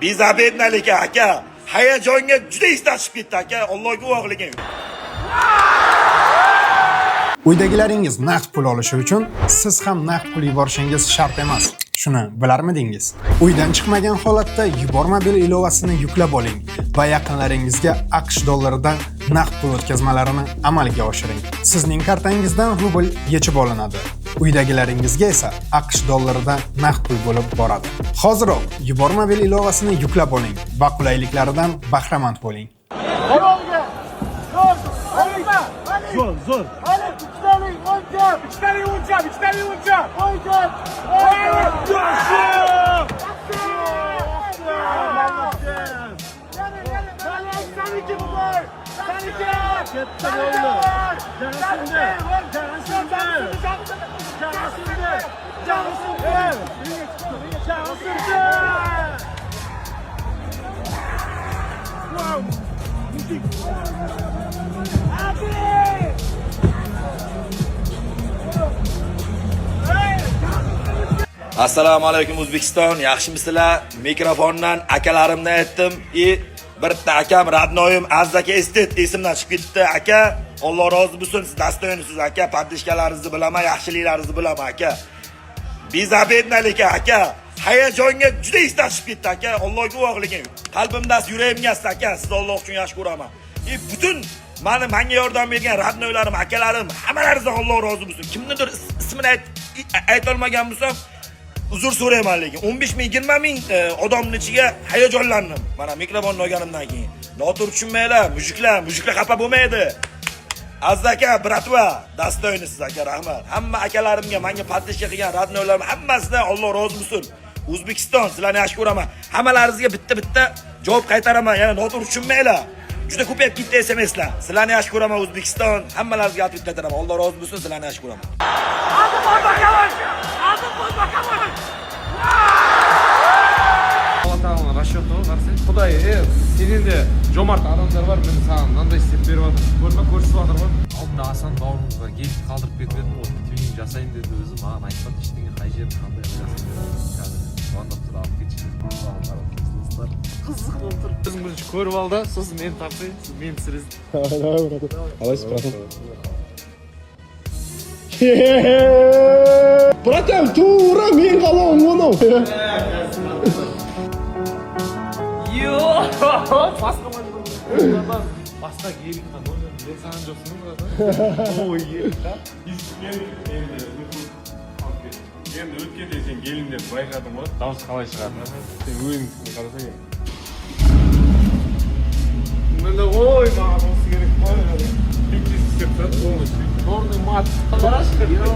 Bezabednalik aka. Hayajonga juda istashib ketdi aka. Allohga guvohligim. Uydagilaringiz naqd pul olishi uchun siz ham naqd pul yuborishingiz shart emas. Shuni bilarmidingiz? Uydan chiqmagan holatda Yubormobil ilovasini yuklab oling va yaqinlaringizga AQSh dollaridan naqd pul o'tkazmalarini amalga oshiring. Sizning kartangizdan rubl yechib olinadi. Uydagilaringizga esa AQSh dollaridan naqd pul bo'lib boradi. Hoziroq Yubormobil ilovasini yuklab oling va qulayliklaridan bahramand bo'ling. Zo'r. İçleri uçak. Assalomu alaykum O'zbekiston, yaxshimisizlar? Mikrofondan akalarimni aytdim. Bitta akam Radnoyim Azzaka Estet esimdan chiqib ketdi. Aka, Alloh rozi bo'lsin, siz dastoyinsiz aka, podishkalaringizni bilaman, yaxshiliklaringizni bilaman aka. Bezabednalik aka. Hayajonga juda istashib ketdi aka, Allohga guvohligim. Qalbimda, yuragimga aka, sizni Alloh uchun yaxshi ko'raman. Butun menga yordam bergan Radnoylarim, akalarim, hammalaringizdan Alloh rozi bo'lsin. Kimnidir ismini ayta olmagan bo'lsam, uzr so'rayman, lekin 15 ming 20 ming odamning ichiga hayajonlandim. Mana mikrofonni olganimdan keyin. Noto'g'ri tushunmanglar, mujiklar xafa bo'lmaydi. Azzaka, bratva, dastoyinsiz aka, rahmat. Hamma akalarimga, menga podpishka qilgan Radnoylarim hammasidan Alloh rozi bo'lsin. O'zbekiston, sizlarni yaxshi ko'raman. Hammalaringizga bitta javob qaytaraman. Yana noto'g'ri tushunmanglar. Juda ko'payib ketdi SMSlar. Sizlarni yaxshi ko'raman O'zbekiston. Hammalaringizga aytib qaytaraman. Alloh rozi bo'lsin, sizlarni yaxshi ko'raman. Allah'tan rasyotu varsa. Xudoy, senin de jomart adamlar var, men sana nanday istep berip ko'rsatib atarman. Aldida Hasan baurimizga kelib qoldirib ketdim. Tuning jasayın dedi o'zi. Ma'na aytdi, ishning qayjer qanday jasayın. Zvondab turib olib ketishdi. Qiziq bo'ldi. Bizning birinchi ko'rib oldi, siz meni toping, siz meni siz. Qalay Bratım, tuğra men qalam bunu. Yo, Pasta gelin kanı. Ben sana cosunum burada. Oo iyi. Endi o'tganda sen gelin deb bayqadim, davs qalay chiqadi. Sen o'yinni qarasang. Bunda oy, ma'lum olsa kerak bor. Bitti septat bo'lmuş. Normal mat. Qarash qildi.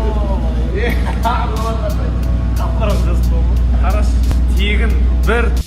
Qapqaram жазып qo'ydim. Qarash tegin bir